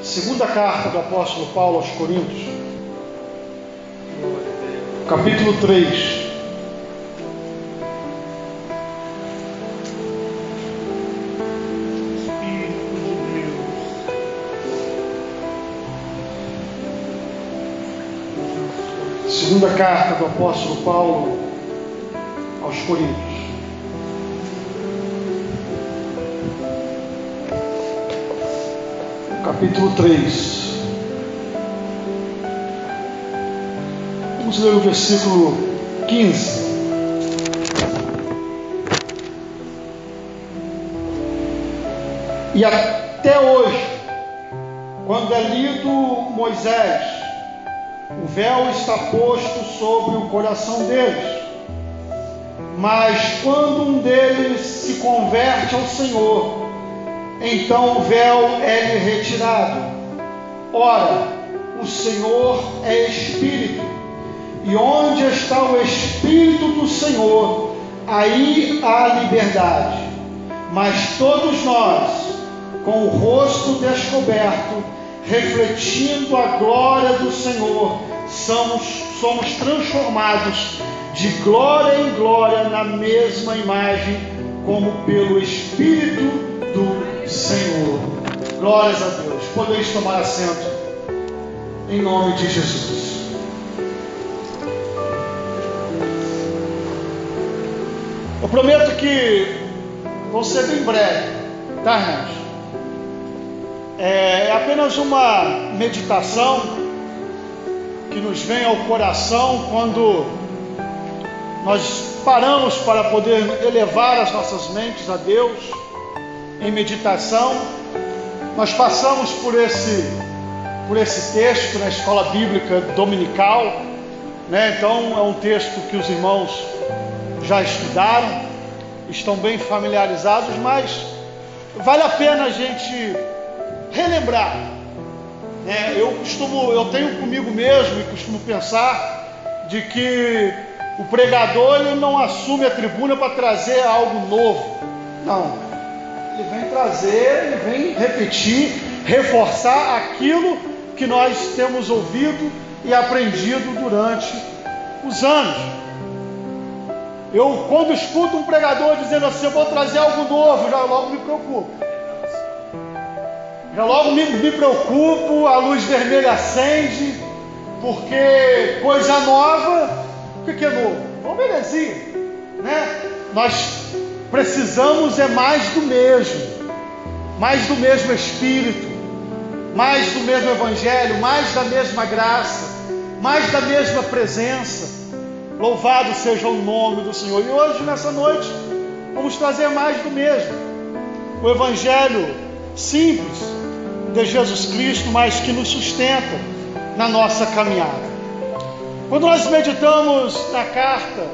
Segunda carta do apóstolo Paulo aos Coríntios, capítulo 3. Segunda carta do apóstolo Paulo aos Coríntios. Capítulo 3. Vamos ler o versículo 15. E até hoje, quando é lido Moisés, o véu está posto sobre o coração deles. Mas quando um deles se converte ao Senhor, então o véu é-lhe retirado. Ora, o Senhor é Espírito, e onde está o Espírito do Senhor, aí há liberdade. Mas todos nós, com o rosto descoberto, refletindo a glória do Senhor, somos transformados de glória em glória na mesma imagem, como pelo Espírito do Senhor. Glórias a Deus. Podeis tomar assento em nome de Jesus. Eu prometo que vou ser bem breve, tá, irmãos? É apenas uma meditação que nos vem ao coração quando nós paramos para poder elevar as nossas mentes a Deus em meditação. Nós passamos por esse texto na escola bíblica dominical, né? Então é um texto que os irmãos já estudaram, estão bem familiarizados, mas vale a pena a gente relembrar, né? Eu tenho comigo mesmo e costumo pensar de que o pregador ele não assume a tribuna para trazer algo novo, não. Ele vem trazer, ele vem repetir, reforçar aquilo que nós temos ouvido e aprendido durante os anos. Eu, quando escuto um pregador dizendo assim, eu vou trazer algo novo, já logo me preocupo. Já logo me preocupo, a luz vermelha acende, porque coisa nova, o que é novo? Uma belezinha, né? Nós precisamos mais do mesmo Espírito, mais do mesmo Evangelho, mais da mesma graça, mais da mesma presença. Louvado seja o nome do Senhor. E hoje, nessa noite, vamos trazer mais do mesmo. O Evangelho simples de Jesus Cristo, mas que nos sustenta na nossa caminhada. Quando nós meditamos na carta,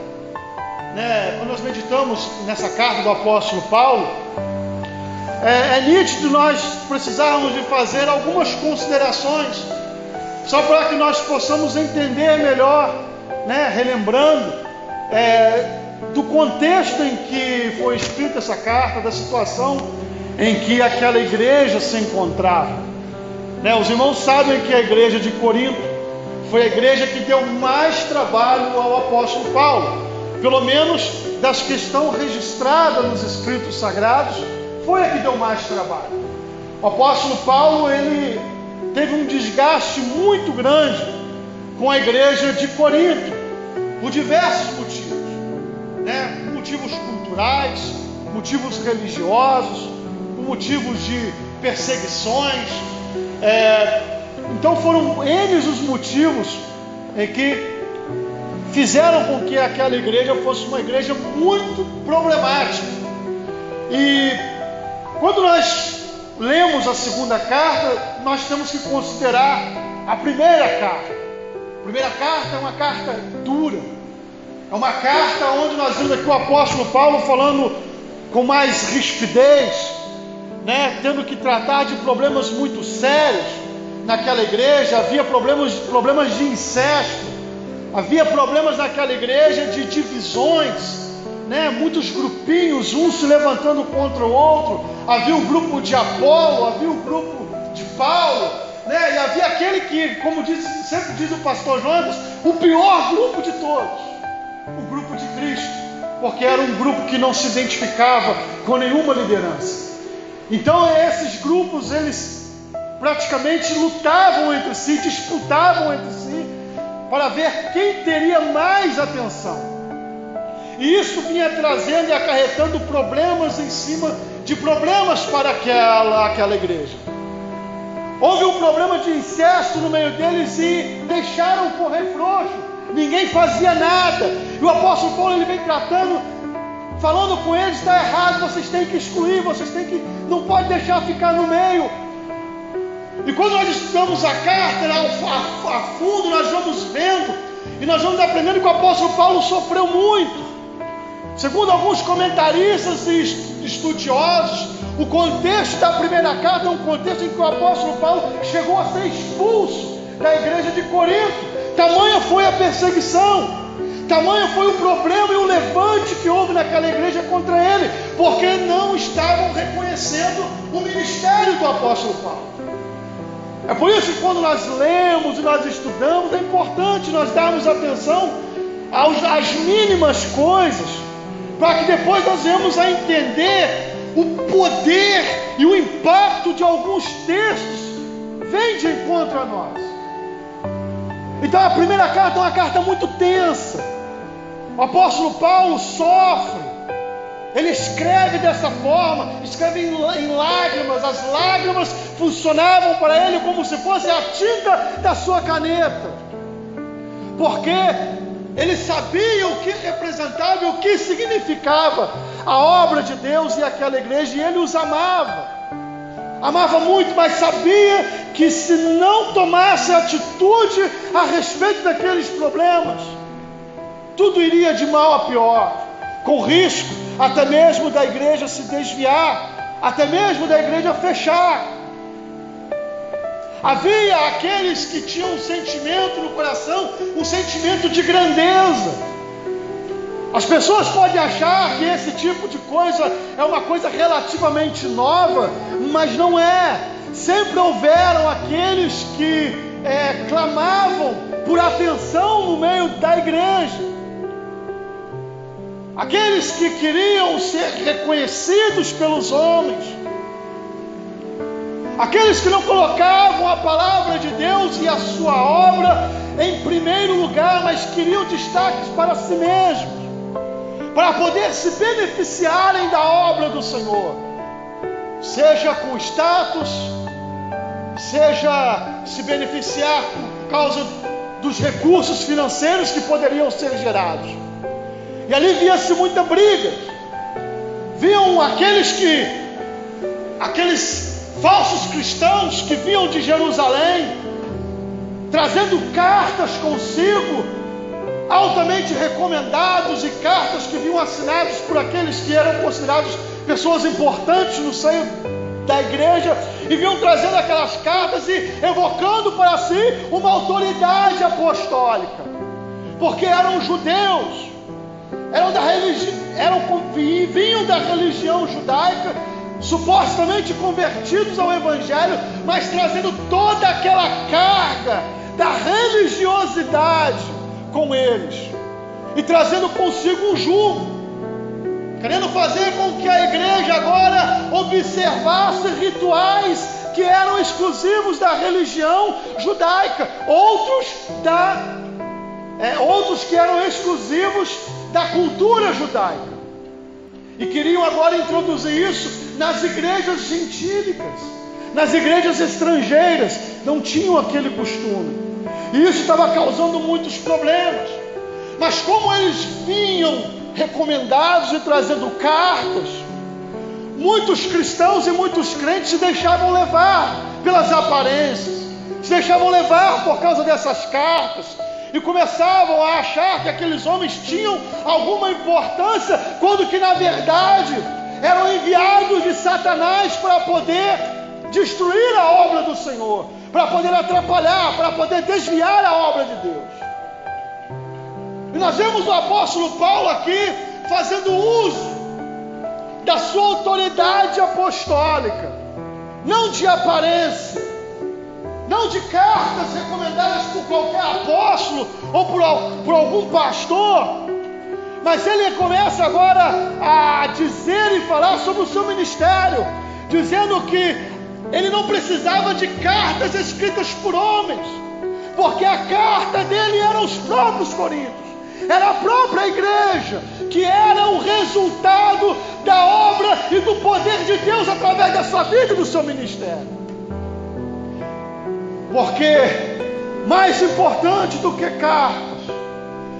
né, quando nós meditamos nessa carta do apóstolo Paulo, é nítido nós precisarmos de fazer algumas considerações, só para que nós possamos entender melhor, né, relembrando do contexto em que foi escrita essa carta, da situação em que aquela igreja se encontrava, né? Os irmãos sabem que a igreja de Corinto foi a igreja que deu mais trabalho ao apóstolo Paulo, pelo menos das que estão registradas nos escritos sagrados, foi a que deu mais trabalho. O apóstolo Paulo, ele teve um desgaste muito grande com a igreja de Corinto, por diversos motivos, né? Motivos culturais, motivos religiosos, por motivos de perseguições. Então foram eles os motivos que fizeram com que aquela igreja fosse uma igreja muito problemática. E quando nós lemos a segunda carta, nós temos que considerar a primeira carta. A primeira carta é uma carta dura, é uma carta onde nós vemos aqui o apóstolo Paulo falando com mais rispidez, né, tendo que tratar de problemas muito sérios naquela igreja. Havia problemas de incesto, havia problemas naquela igreja de divisões, né, muitos grupinhos, um se levantando contra o outro. Havia o grupo de Apolo, havia o grupo de Paulo, né? E havia aquele que, como sempre diz o pastor Jonas, o pior grupo de todos, o grupo de Cristo, porque era um grupo que não se identificava com nenhuma liderança. Então esses grupos, eles praticamente lutavam entre si, disputavam entre si, para ver quem teria mais atenção. E isso vinha trazendo e acarretando problemas em cima de problemas para aquela igreja. Houve um problema de incesto no meio deles e deixaram correr frouxo. Ninguém fazia nada. E o apóstolo Paulo, ele vem tratando, falando com eles: está errado, vocês têm que excluir, não pode deixar ficar no meio. E quando nós estudamos a carta a fundo, nós vamos vendo e nós vamos aprendendo que o apóstolo Paulo sofreu muito. Segundo alguns comentaristas e estudiosos, o contexto da primeira carta é um contexto em que o apóstolo Paulo chegou a ser expulso da igreja de Corinto. Tamanha foi a perseguição, tamanho foi o problema e o levante que houve naquela igreja contra ele, porque não estavam reconhecendo o ministério do apóstolo Paulo. É por isso que quando nós lemos e nós estudamos, é importante nós darmos atenção às mínimas coisas, para que depois nós venhamos a entender o poder e o impacto de alguns textos vem de encontro a nós. Então a primeira carta é uma carta muito tensa. O apóstolo Paulo sofre, ele escreve dessa forma, escreve em lágrimas. As lágrimas funcionavam para ele como se fosse a tinta da sua caneta, porque ele sabia o que representava e o que significava a obra de Deus e aquela igreja, e ele os amava muito, mas sabia que se não tomasse atitude a respeito daqueles problemas, tudo iria de mal a pior, com risco até mesmo da igreja se desviar, até mesmo da igreja fechar. Havia aqueles que tinham um sentimento no coração, um sentimento de grandeza. As pessoas podem achar que esse tipo de coisa é uma coisa relativamente nova, mas não é. Sempre houveram aqueles que clamavam por atenção no meio da igreja. Aqueles que queriam ser reconhecidos pelos homens. Aqueles que não colocavam a palavra de Deus e a sua obra em primeiro lugar, mas queriam destaques para si mesmos, para poder se beneficiarem da obra do Senhor, seja com status, seja se beneficiar por causa dos recursos financeiros que poderiam ser gerados. E ali via-se muita briga. Viam aqueles falsos cristãos que vinham de Jerusalém, trazendo cartas consigo, altamente recomendados, e cartas que vinham assinadas por aqueles que eram considerados pessoas importantes no seio da igreja, e vinham trazendo aquelas cartas e evocando para si uma autoridade apostólica, porque eram judeus, vinham da religião judaica, supostamente convertidos ao Evangelho, mas trazendo toda aquela carga da religiosidade com eles, e trazendo consigo um jugo, querendo fazer com que a igreja agora observasse rituais que eram exclusivos da religião judaica, outros que eram exclusivos da cultura judaica, e queriam agora introduzir isso nas igrejas gentílicas, nas igrejas estrangeiras. Não tinham aquele costume, e isso estava causando muitos problemas. Mas como eles vinham recomendados e trazendo cartas, muitos cristãos e muitos crentes se deixavam levar pelas aparências, se deixavam levar por causa dessas cartas, e começavam a achar que aqueles homens tinham alguma importância, quando que na verdade eram enviados de Satanás para poder destruir a obra do Senhor, para poder atrapalhar, para poder desviar a obra de Deus. E nós vemos o apóstolo Paulo aqui fazendo uso da sua autoridade apostólica, não de aparência, não de cartas recomendadas por qualquer apóstolo ou por algum pastor, mas ele começa agora a dizer e falar sobre o seu ministério, dizendo que ele não precisava de cartas escritas por homens, porque a carta dele eram os próprios coríntios, era a própria igreja, que era o resultado da obra e do poder de Deus através da sua vida e do seu ministério. Porque mais importante do que cartas,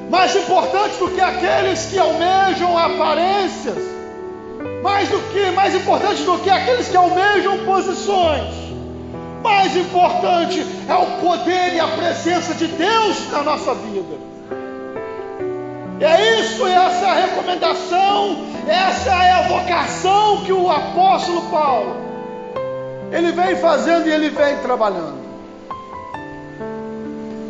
mais importante do que aqueles que almejam aparências, mais importante do que aqueles que almejam posições, mais importante é o poder e a presença de Deus na nossa vida. É isso, essa é a recomendação, essa é a vocação que o apóstolo Paulo, ele vem fazendo e ele vem trabalhando.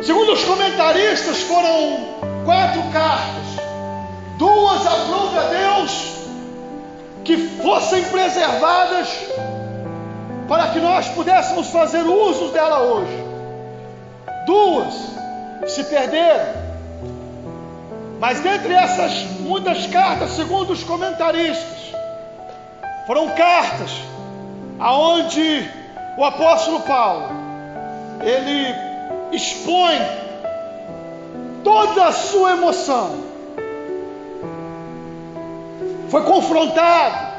Segundo os comentaristas, foram 4 cartas, 2 aprove a Deus que fossem preservadas para que nós pudéssemos fazer uso dela hoje. 2 se perderam. Mas dentre essas muitas cartas, segundo os comentaristas, foram cartas aonde o apóstolo Paulo, ele expõe toda a sua emoção, foi confrontado.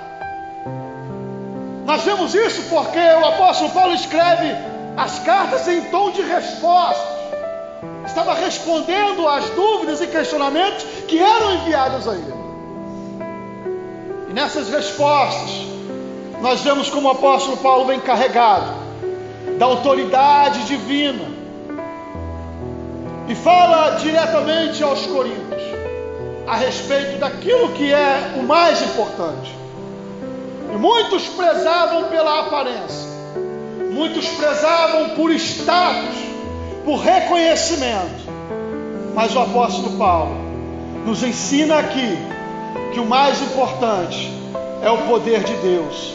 Nós vemos isso porque o apóstolo Paulo escreve as cartas em tom de resposta, estava respondendo às dúvidas e questionamentos que eram enviados a ele. E nessas respostas, nós vemos como o apóstolo Paulo vem carregado da autoridade divina e fala diretamente aos coríntios a respeito daquilo que é o mais importante. E muitos prezavam pela aparência, muitos prezavam por status, por reconhecimento, mas o apóstolo Paulo nos ensina aqui que o mais importante é o poder de Deus,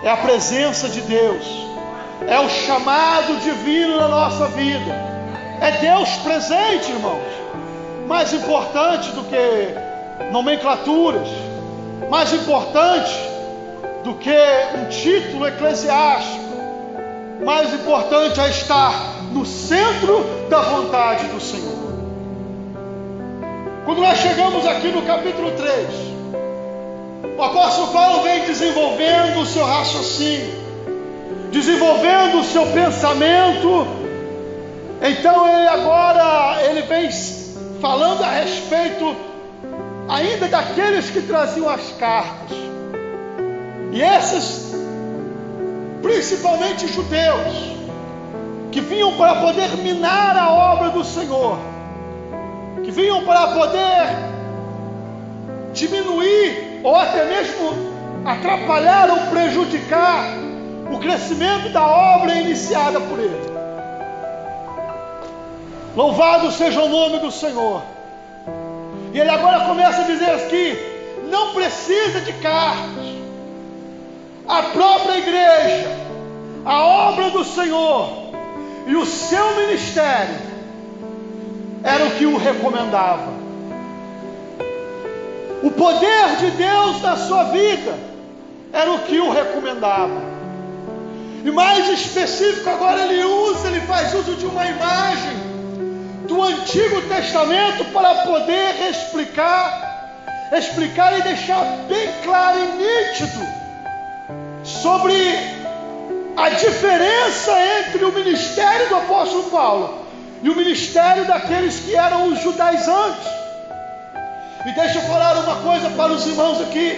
é a presença de Deus, é o chamado divino na nossa vida, é Deus presente, irmãos. Mais importante do que nomenclaturas, mais importante do que um título eclesiástico, mais importante é estar no centro da vontade do Senhor. Quando nós chegamos aqui no capítulo 3, o apóstolo Paulo vem desenvolvendo o seu raciocínio, desenvolvendo o seu pensamento. Então ele vem falando a respeito ainda daqueles que traziam as cartas, e esses principalmente judeus, que vinham para poder minar a obra do Senhor, que vinham para poder diminuir ou até mesmo atrapalhar ou prejudicar o crescimento da obra iniciada por ele. Louvado seja o nome do Senhor. E ele agora começa a dizer que não precisa de cartas. A própria igreja, a obra do Senhor e o seu ministério era o que o recomendava. O poder de Deus na sua vida era o que o recomendava. E mais específico agora ele faz uso de uma imagem do Antigo Testamento para poder explicar e deixar bem claro e nítido sobre a diferença entre o ministério do apóstolo Paulo e o ministério daqueles que eram os judaizantes. E deixa eu falar uma coisa para os irmãos aqui,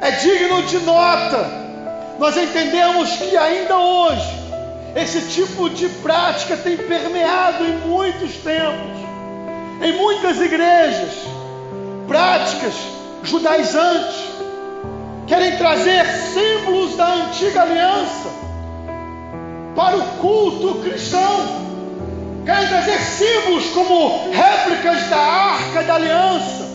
é digno de nota. Nós entendemos que ainda hoje esse tipo de prática tem permeado em muitos templos, em muitas igrejas, práticas judaizantes, querem trazer símbolos da antiga aliança para o culto cristão, querem trazer símbolos como réplicas da arca da aliança,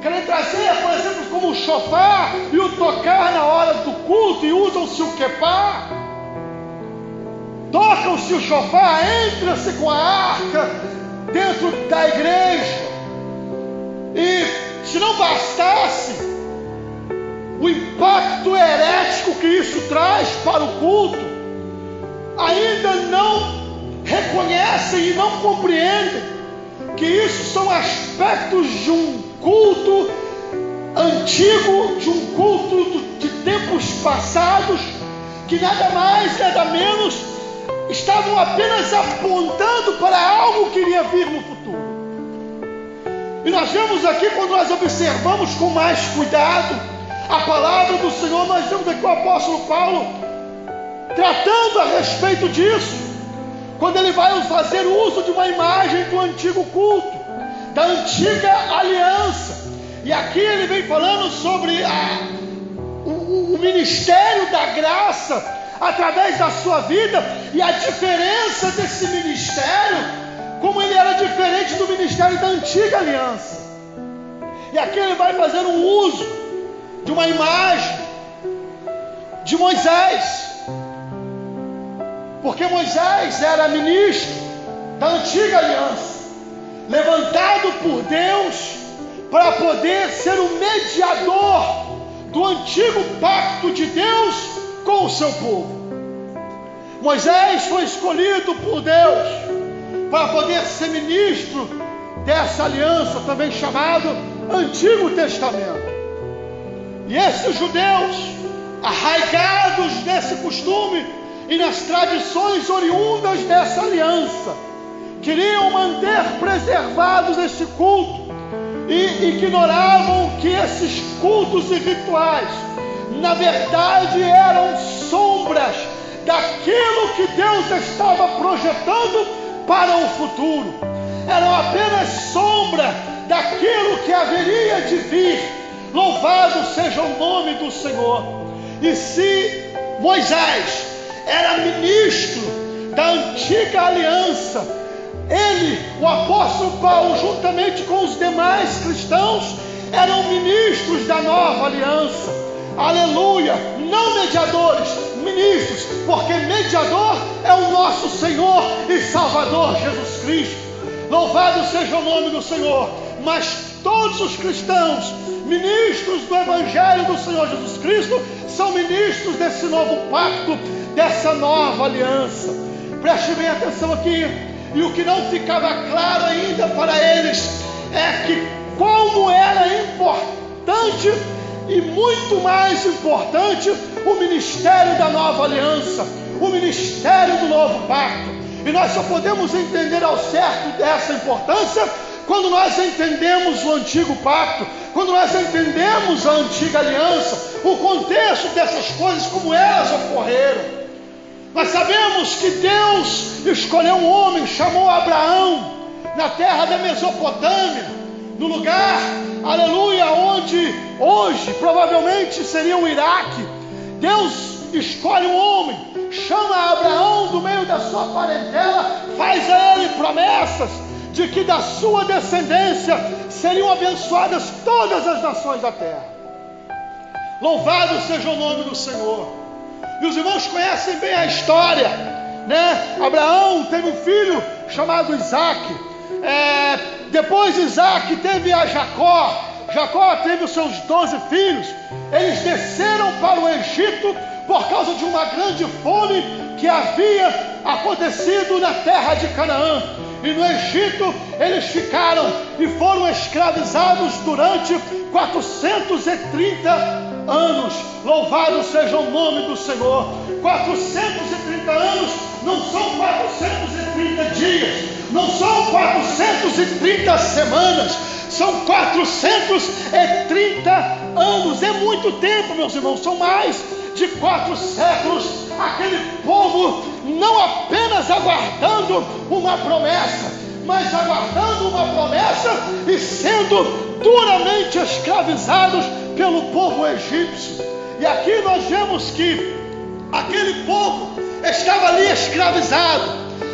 querem trazer, por exemplo, como o shofar e o tocar na hora do culto, e usam-se o quepá. toca-se o chofar, entra-se com a arca dentro da igreja. E se não bastasse o impacto herético que isso traz para o culto, ainda não reconhecem e não compreendem que isso são aspectos de um culto antigo, de um culto de tempos passados, que nada mais, nada menos estavam apenas apontando para algo que iria vir no futuro. E nós vemos aqui, quando nós observamos com mais cuidado a palavra do Senhor, nós vemos aqui o apóstolo Paulo tratando a respeito disso, quando ele vai fazer uso de uma imagem do antigo culto, da antiga aliança. E aqui ele vem falando sobre o ministério da graça através da sua vida e a diferença desse ministério, como ele era diferente do ministério da antiga aliança. E aqui ele vai fazer um uso de uma imagem de Moisés, porque Moisés era ministro da antiga aliança, levantado por Deus para poder ser o mediador do antigo pacto de Deus com o seu povo. Moisés foi escolhido por Deus para poder ser ministro dessa aliança, também chamado Antigo Testamento. E esses judeus, arraigados nesse costume e nas tradições oriundas dessa aliança, queriam manter preservados este culto e ignoravam que esses cultos e rituais, na verdade, eram sombras daquilo que Deus estava projetando para o futuro. Eram apenas sombra daquilo que haveria de vir. Louvado seja o nome do Senhor. E se Moisés era ministro da antiga aliança, ele, o apóstolo Paulo, juntamente com os demais cristãos, eram ministros da nova aliança. Aleluia! Não mediadores, ministros, porque mediador é o nosso Senhor e Salvador Jesus Cristo. Louvado seja o nome do Senhor. Mas todos os cristãos, ministros do Evangelho do Senhor Jesus Cristo, são ministros desse novo pacto, dessa nova aliança. Preste bem atenção aqui. E o que não ficava claro ainda para eles é que como era importante e muito mais importante o ministério da nova aliança, o ministério do novo pacto. E nós só podemos entender ao certo dessa importância quando nós entendemos o antigo pacto, quando nós entendemos a antiga aliança, o contexto dessas coisas, como elas ocorreram. Nós sabemos que Deus escolheu um homem, chamou Abraão, na terra da Mesopotâmia, no lugar, aleluia, onde hoje provavelmente seria o Iraque. Deus escolhe um homem, chama Abraão do meio da sua parentela, faz a ele promessas de que da sua descendência seriam abençoadas todas as nações da terra. Louvado seja o nome do Senhor. E os irmãos conhecem bem a história, né? Abraão teve um filho chamado Isaac. Depois Isaac teve a Jacó. Jacó teve os seus 12 filhos. Eles desceram para o Egito por causa de uma grande fome que havia acontecido na terra de Canaã. E no Egito eles ficaram e foram escravizados durante 430 anos. Louvado seja o nome do Senhor. 430 anos não são 430 dias, não são 430 semanas, são 430 anos. É muito tempo, meus irmãos, são mais de 4 séculos. Aquele povo não apenas aguardando uma promessa, mas aguardando uma promessa e sendo duramente escravizados pelo povo egípcio. E aqui nós vemos que aquele povo estava ali escravizado,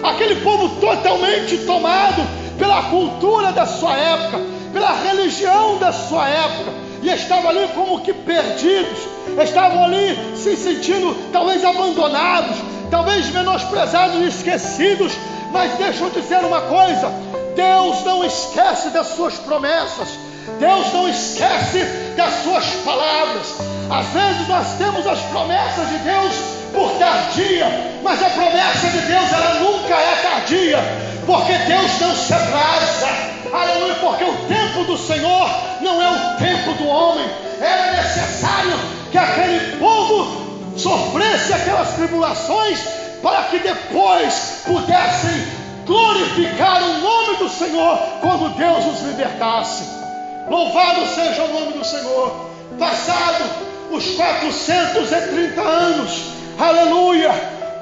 aquele povo totalmente tomado pela cultura da sua época, pela religião da sua época, e estavam ali como que perdidos, estavam ali se sentindo talvez abandonados, talvez menosprezados e esquecidos, mas deixa eu dizer uma coisa: Deus não esquece das suas promessas, Deus não esquece das suas palavras. Às vezes nós temos as promessas de Deus por tardia, mas a promessa de Deus, ela nunca é tardia, porque Deus não se atrasa, aleluia, porque o tempo do Senhor não é o tempo do homem. Era necessário que aquele povo sofresse aquelas tribulações, para que depois pudessem glorificar o nome do Senhor, quando Deus os libertasse. Louvado seja o nome do Senhor. Passado os 430 anos, aleluia,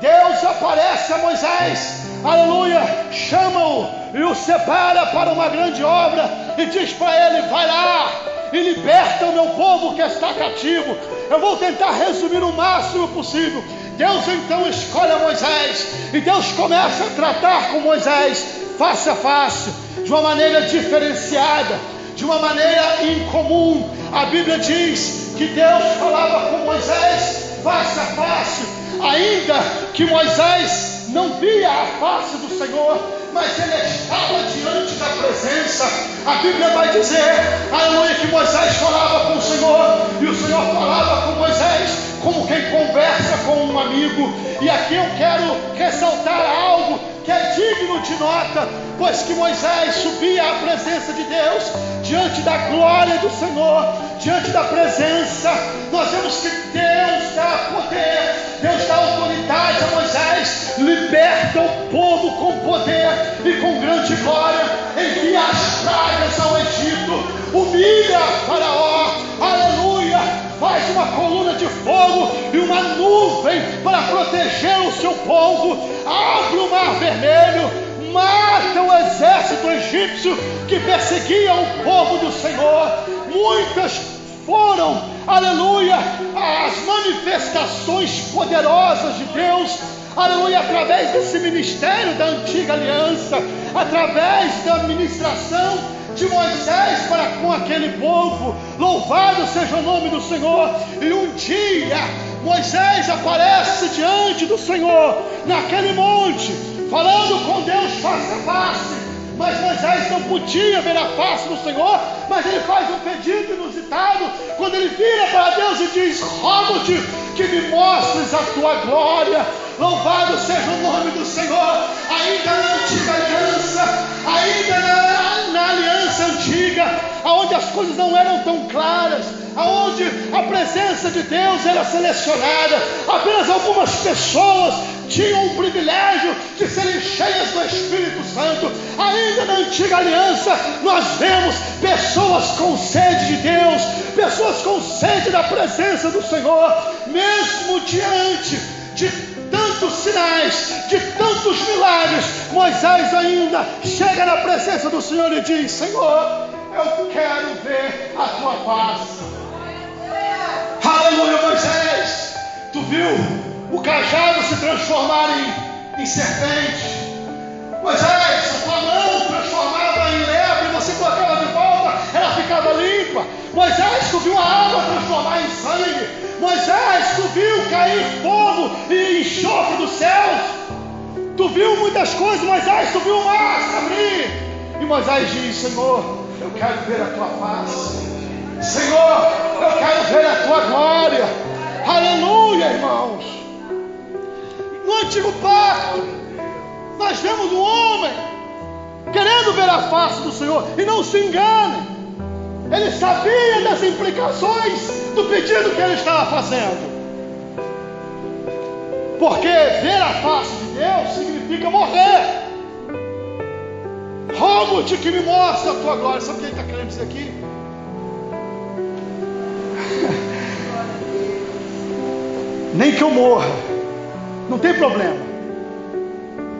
Deus aparece a Moisés, aleluia, chama-o e o separa para uma grande obra, e diz para ele: vai lá e liberta o meu povo que está cativo. Eu vou tentar resumir o máximo possível. Deus então escolhe a Moisés, e Deus começa a tratar com Moisés face a face, de uma maneira diferenciada, de uma maneira incomum. A Bíblia diz que Deus falava com Moisés face a face, ainda que Moisés não via a face do Senhor, mas ele estava diante da presença. A Bíblia vai dizer, aleluia, que Moisés falava com o Senhor, e o Senhor falava com Moisés como quem conversa com um amigo. E aqui eu quero ressaltar algo que é digno de nota, pois que Moisés subia à presença de Deus, diante da glória do Senhor, diante da presença. Nós vemos que Deus dá poder, Deus dá autoridade a Moisés, liberta o povo com poder e com grande glória, envia as pragas ao Egito, humilha Faraó, aleluia, faz uma coluna de fogo e uma nuvem para proteger o seu povo, abre o mar vermelho, mata o exército egípcio que perseguia o povo do Senhor. Muitas foram, aleluia, as manifestações poderosas de Deus, aleluia, através desse ministério da antiga aliança, através da ministração de Moisés para com aquele povo. Louvado seja o nome do Senhor. E um dia Moisés aparece diante do Senhor naquele monte, falando com Deus face a face. Mas Moisés não podia ver a face do Senhor, mas ele faz um pedido inusitado, quando ele vira para Deus e diz: rogo-te que me mostres a tua glória. Louvado seja o nome do Senhor. Ainda na antiga aliança, ainda na aliança antiga, onde as coisas não eram tão claras, onde a presença de Deus era selecionada, apenas algumas pessoas tinham o privilégio de serem cheias do Espírito Santo. Ainda na antiga aliança nós vemos pessoas com sede de Deus, pessoas com sede da presença do Senhor, mesmo diante de tantos sinais, de tantos milagres. Moisés ainda chega na presença do Senhor e diz: Senhor, eu quero ver a tua face. Aleluia. Moisés, tu viu o cajado se transformar em serpente? Moisés, a tua mão transformava em lepra, e você colocava de volta, ela ficava limpa. Moisés, tu viu a água transformar em sangue. Moisés, tu viu cair fogo e enxofre do céu. Tu viu muitas coisas, Moisés, tu viu o mar se abrir. E Moisés diz: Senhor, eu quero ver a tua face. Senhor, eu quero ver a tua glória. Aleluia, irmãos. No antigo pacto, nós vemos um homem querendo ver a face do Senhor. E não se engane, ele sabia das implicações do pedido que ele estava fazendo. Porque ver a face de Deus significa morrer. Rogo-te que me mostre a tua glória. Sabe o que ele está querendo dizer aqui? Nem que eu morra, não tem problema,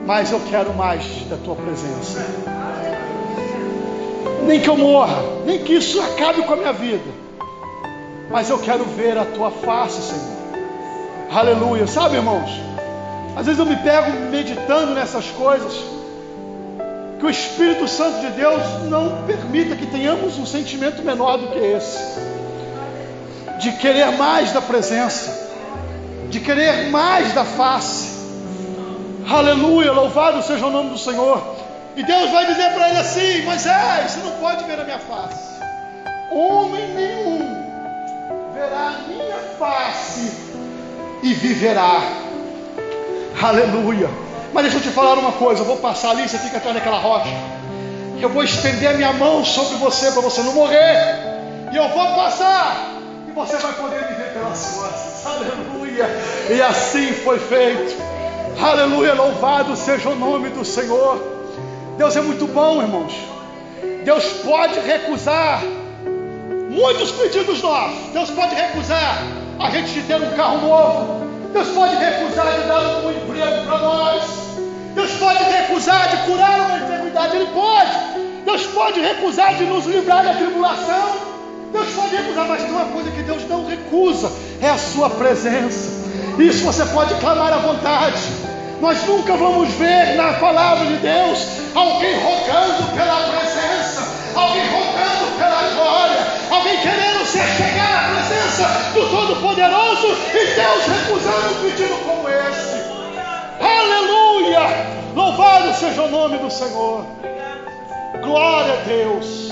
mas eu quero mais da tua presença. Nem que eu morra, nem que isso acabe com a minha vida, mas eu quero ver a tua face, Senhor. Aleluia. Sabe, irmãos, às vezes eu me pego meditando nessas coisas, que o Espírito Santo de Deus não permita que tenhamos um sentimento menor do que esse, de querer mais da presença, de querer mais da face. Aleluia, louvado seja o nome do Senhor. E Deus vai dizer para ele assim: Moisés, você não pode ver a minha face. Homem nenhum verá a minha face e viverá. Aleluia. Mas deixa eu te falar uma coisa, eu vou passar ali, você fica atrás daquela rocha. Eu vou estender a minha mão sobre você para você não morrer. E eu vou passar e você vai poder me ver pelas costas. Aleluia. E assim foi feito. Aleluia, louvado seja o nome do Senhor. Deus é muito bom, irmãos. Deus pode recusar muitos pedidos nossos. Deus pode recusar a gente de ter um carro novo. Deus pode recusar de dar um emprego para nós. Deus pode recusar de curar uma enfermidade. Ele pode. Deus pode recusar de nos livrar da tribulação. Deus pode recusar, mas tem uma coisa que Deus não recusa, é a sua presença. Isso você pode clamar à vontade. Nós nunca vamos ver na palavra de Deus alguém rogando pela presença, alguém rogando pela glória, alguém querendo se chegar à presença do Todo-Poderoso e Deus recusando um pedido como esse. Aleluia! Louvado seja o nome do Senhor. Glória a Deus.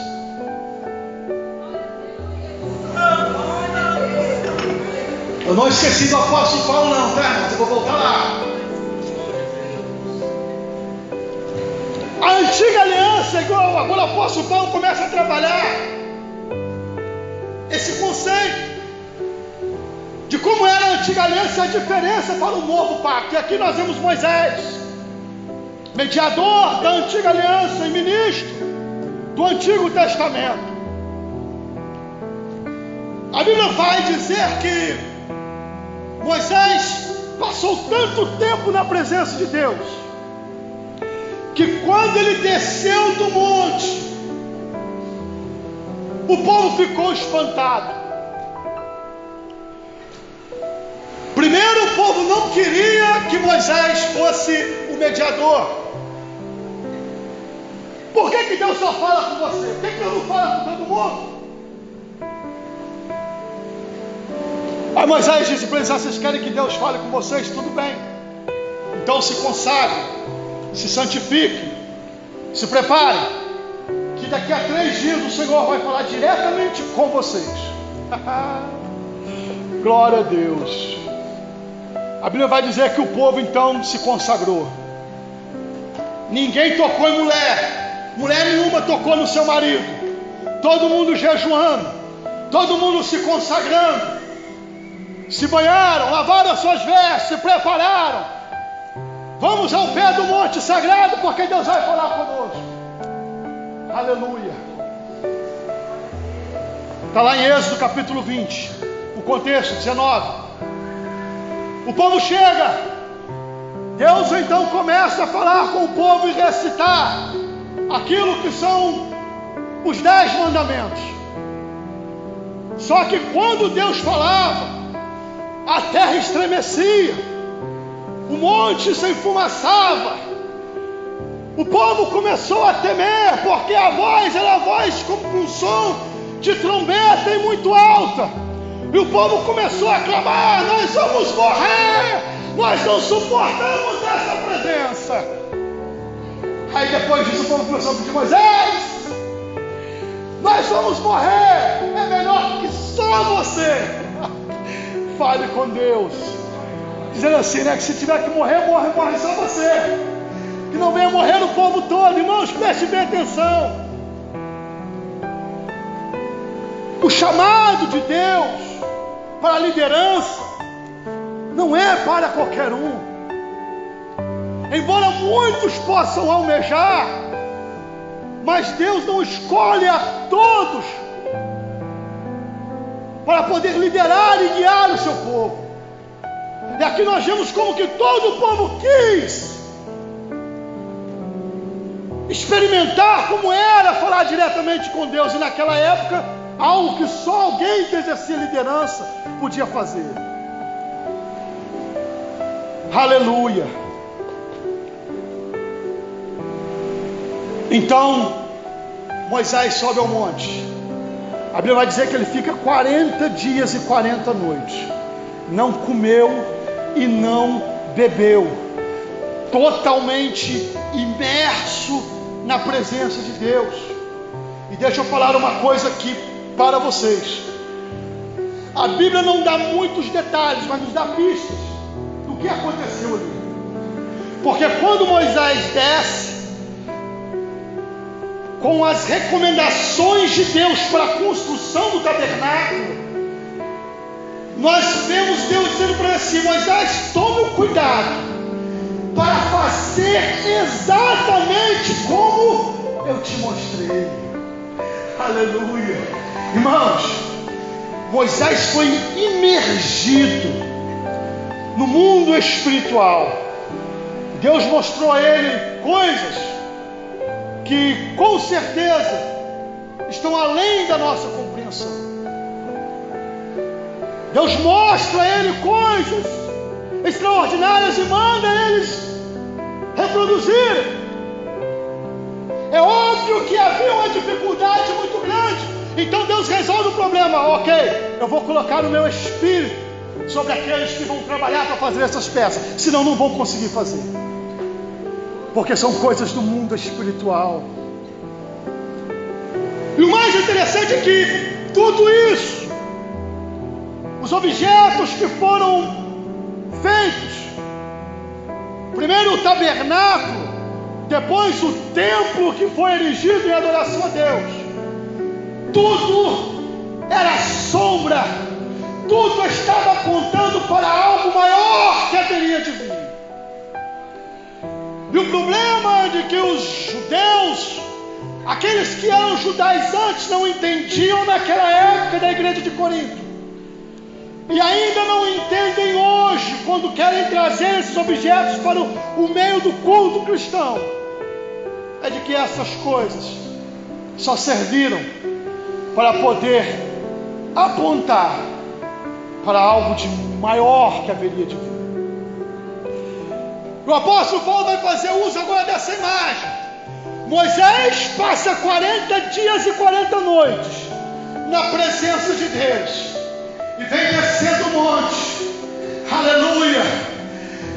Eu não esqueci do apóstolo Paulo não, tá, irmãos? Eu vou voltar lá. A antiga aliança, igual agora o apóstolo Paulo começa a trabalhar esse conceito de como era a antiga aliança e a diferença para o novo pacto. E aqui nós vemos Moisés, mediador da antiga aliança e ministro do Antigo Testamento. A Bíblia vai dizer que Moisés passou tanto tempo na presença de Deus, que quando ele desceu do monte, o povo ficou espantado. Primeiro, o povo não queria que Moisés fosse o mediador. Por que Deus só fala com você? Por que Deus não fala com todo mundo? Aí Moisés disse para eles: vocês querem que Deus fale com vocês? Tudo bem. Então se consagrem, se santifiquem, se preparem, que daqui a 3 dias o Senhor vai falar diretamente com vocês. Glória a Deus. A Bíblia vai dizer que o povo então se consagrou. Ninguém tocou em mulher nenhuma tocou no seu marido. Todo mundo jejuando, todo mundo se consagrando, se banharam, lavaram as suas vestes, se prepararam. Vamos ao pé do monte sagrado, porque Deus vai falar conosco. Aleluia. Está lá em Êxodo capítulo 20, o contexto 19. O povo chega, Deus então começa a falar com o povo e recitar aquilo que são os 10 mandamentos. Só que quando Deus falava, a terra estremecia, o monte se enfumaçava, o povo começou a temer, porque a voz era a voz como um som de trombeta e muito alta, e o povo começou a clamar: nós vamos morrer, nós não suportamos essa presença. Aí depois disso o povo começou a pedir: Moisés, nós vamos morrer, é melhor que só você fale com Deus, dizendo assim, né, que se tiver que morrer, morre só você, que não venha morrer o povo todo. Irmãos, preste bem atenção. O chamado de Deus para a liderança não é para qualquer um. Embora muitos possam almejar, mas Deus não escolhe a todos para poder liderar e guiar o seu povo. E aqui nós vemos como que todo o povo quis experimentar como era falar diretamente com Deus. E naquela época, algo que só alguém que exercia liderança podia fazer. Aleluia. Então Moisés sobe ao monte. A Bíblia vai dizer que ele fica 40 dias e 40 noites. Não comeu e não bebeu. totalmente imerso na presença de Deus. E deixa eu falar uma coisa aqui para vocês. A Bíblia não dá muitos detalhes, mas nos dá pistas do que aconteceu ali. Porque quando Moisés desce com as recomendações de Deus para a construção do tabernáculo, nós vemos Deus dizendo para ele assim: Moisés, tome o cuidado para fazer exatamente como eu te mostrei. Aleluia. Irmãos, Moisés foi imergido no mundo espiritual. Deus mostrou a ele coisas que com certeza estão além da nossa compreensão. Deus mostra a ele coisas extraordinárias e manda eles reproduzirem. É óbvio que havia uma dificuldade muito grande. Então Deus resolve o problema. Ok, eu vou colocar o meu espírito sobre aqueles que vão trabalhar para fazer essas peças, senão não vão conseguir fazer, porque são coisas do mundo espiritual. E o mais interessante é que tudo isso, os objetos que foram feitos, primeiro o tabernáculo, depois o templo que foi erigido em adoração a Deus, tudo era sombra, tudo estava apontando para algo maior que haveria de vir. E o problema é de que os judeus, aqueles que eram judaizantes, antes, não entendiam naquela época da igreja de Corinto, e ainda não entendem hoje, quando querem trazer esses objetos para o meio do culto cristão, é de que essas coisas só serviram para poder apontar para algo de maior que haveria de vir. O apóstolo Paulo vai fazer uso agora dessa imagem. Moisés passa 40 dias e 40 noites na presença de Deus e vem descendo o monte. Aleluia!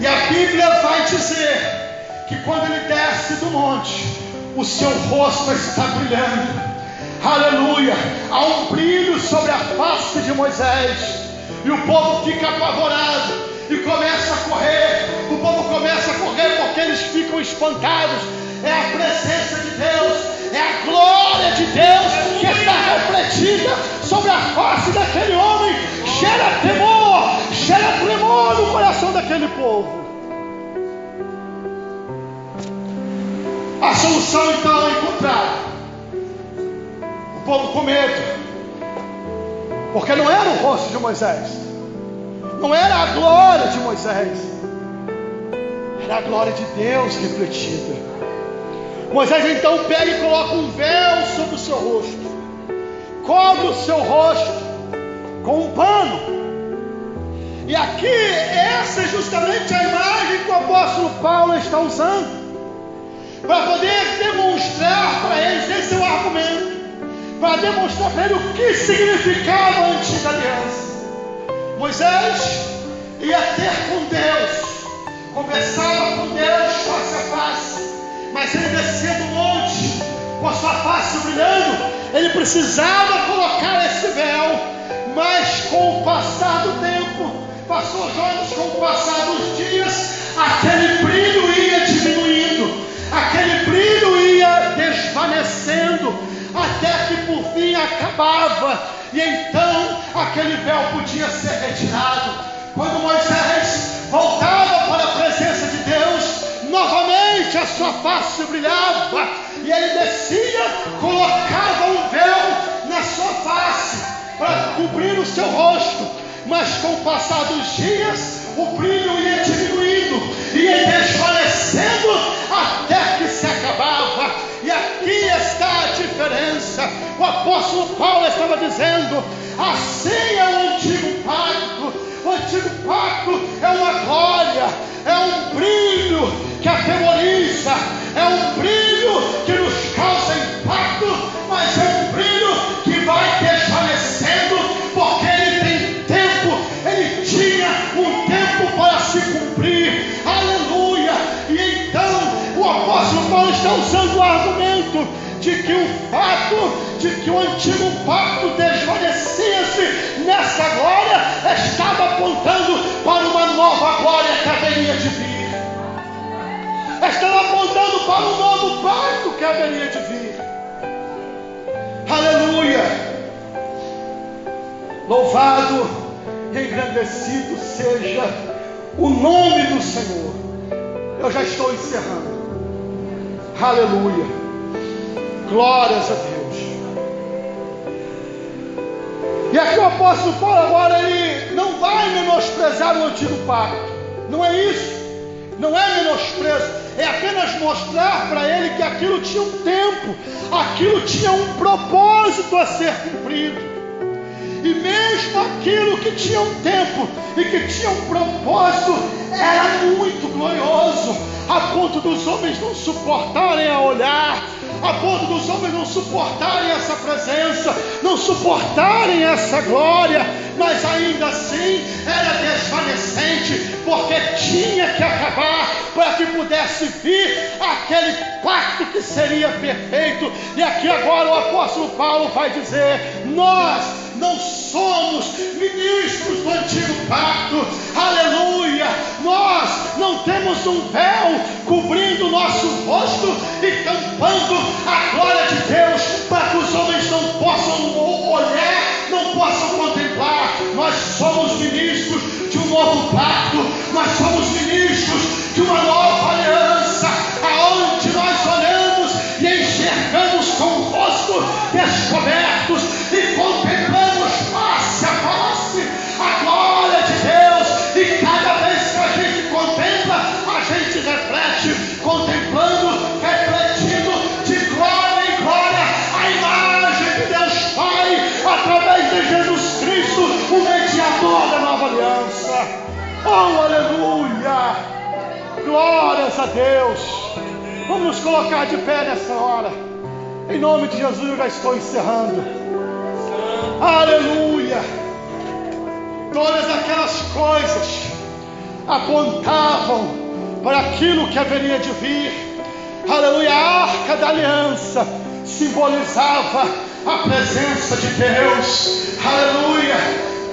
E a Bíblia vai dizer que quando ele desce do monte, o seu rosto está brilhando. Aleluia! Há um brilho sobre a face de Moisés. E o povo fica apavorado e começa a correr. O povo começa a correr porque eles ficam espantados. É a presença de Deus, é a glória de Deus que está refletida sobre a face daquele homem. Gera temor, gera tremor no coração daquele povo. A solução então é encontrada. O povo com medo, porque não era o rosto de Moisés, não era a glória de Moisés, era a glória de Deus refletida. Moisés então pega e coloca um véu sobre o seu rosto, cobre o seu rosto com um pano. E aqui, essa é justamente a imagem que o apóstolo Paulo está usando para poder demonstrar para eles, esse é o argumento, para demonstrar para ele o que significava a antiga aliança. Moisés ia ter com Deus, conversava com Deus face a face, mas ele descia do monte com a sua face brilhando, ele precisava colocar esse véu. Mas com o passar do tempo, passou os anos, com o passar dos dias, aquele brilho ia diminuindo, aquele brilho ia desvanecendo, até que por fim acabava, e então aquele véu podia ser retirado. Quando Moisés voltava para a presença de Deus, novamente a sua face brilhava, e ele descia, colocava um véu na sua face para cobrir o seu rosto. Mas com o passar dos dias, o brilho ia diminuindo, ia desvanecendo até que se acabava. E aqui está a diferença. O apóstolo Paulo estava dizendo: assim é o antigo pacto. O antigo pacto é uma glória, é um brilho que atemoriza, é um brilho que nos causa impacto, mas é um brilho que vai desvanecendo, porque ele tem tempo, ele tinha um tempo para se cumprir. Aleluia! E agora está usando o argumento de que o fato de que o antigo pacto desvanecia-se nessa glória estava apontando para uma nova glória que haveria de vir. Estava apontando para um novo pacto que haveria de vir. Aleluia! Louvado e engrandecido seja o nome do Senhor. Eu já estou encerrando. Aleluia! Glórias a Deus. E aqui o apóstolo Paulo agora ele não vai menosprezar o antigo pacto. Não é isso. Não é menosprezo. É apenas mostrar para ele que aquilo tinha um tempo. Aquilo tinha um propósito a ser cumprido. E mesmo aquilo que tinha um tempo e que tinha um propósito era muito glorioso, a ponto dos homens não suportarem a olhar, a ponto dos homens não suportarem essa presença, não suportarem essa glória, mas ainda assim era desvanecente, porque tinha que acabar para que pudesse vir aquele pacto que seria perfeito. E aqui agora o apóstolo Paulo vai dizer: nós não somos ministros do antigo pacto, aleluia. Nós não temos um véu cobrindo o nosso rosto e tampando a glória de Deus para que os homens não possam olhar, não possam contemplar. Nós somos ministros de um novo pacto, nós somos ministros de uma nova aliança, aonde nós olhamos e enxergamos com o rosto descobertos e contemplamos face a face a glória de Deus. E cada vez que a gente contempla, a gente reflete, contemplando, refletindo de glória em glória a imagem de Deus Pai através de Jesus Cristo, o mediador da nova aliança. Oh, aleluia! Glórias a Deus! Vamos nos colocar de pé nessa hora. Em nome de Jesus eu já estou encerrando. Aleluia! Todas aquelas coisas apontavam para aquilo que haveria de vir. Aleluia! A arca da aliança simbolizava a presença de Deus. Aleluia!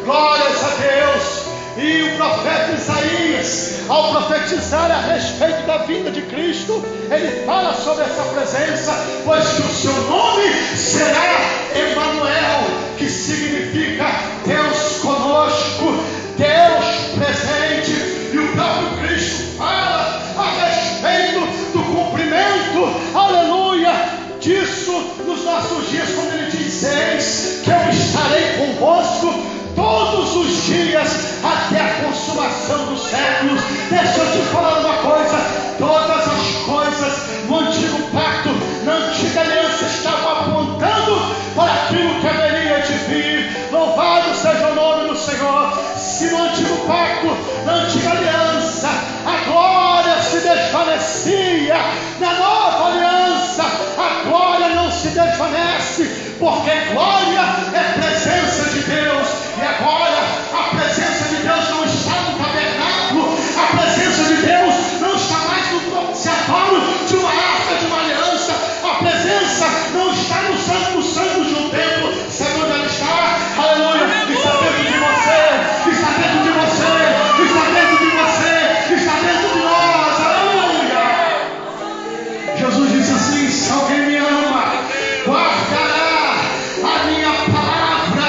Glórias a Deus! E o profeta Isaías, ao profetizar a respeito da vinda de Cristo, ele fala sobre essa presença, pois que o seu nome será Emanuel, que significa Deus conosco, Deus presente. E o próprio Cristo fala a respeito do cumprimento, aleluia, disso nos nossos dias, quando ele diz: eis que eu estarei convosco todos os dias até a consumação dos séculos. Deixa eu te falar uma coisa: todas as coisas no antigo pacto, na antiga aliança, estavam apontando para aquilo que haveria de vir. Louvado seja o nome do Senhor. Se no antigo pacto, na antiga aliança, a glória se desvanecia, na nova aliança a glória não se desvanece, porque glória é presença de Deus. E agora a presença de Deus não está no tabernáculo, a presença de Deus não está mais no propiciatório de uma arca de uma aliança, a presença não está no santo dos santos de um templo. Sabe onde ela está? Aleluia! Está dentro de você, está dentro de você, está dentro de você, está dentro de nós. Aleluia! Jesus disse assim: se alguém me ama, guardará a minha palavra,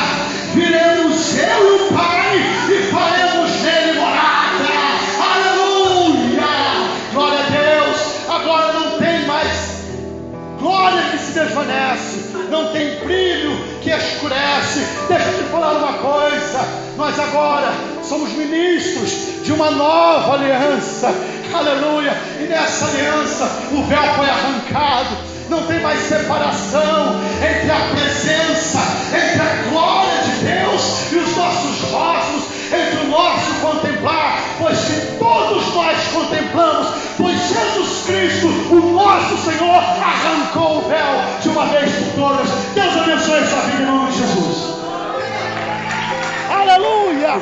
viremos eu e o Pai e faremos nele morada. Aleluia! Glória a Deus! Agora não tem mais glória que se desvanece, não tem brilho que escurece. Deixa eu te falar uma coisa: nós agora somos ministros de uma nova aliança. Aleluia! E nessa aliança o véu foi arrancado, não tem mais separação entre a presença, entre a glória de Deus e os nossos rostos, entre o nosso contemplar, pois que todos nós contemplamos, pois Jesus Cristo, o nosso Senhor, arrancou o véu de uma vez por todas. Deus abençoe essa vida em nome de Jesus. Aleluia!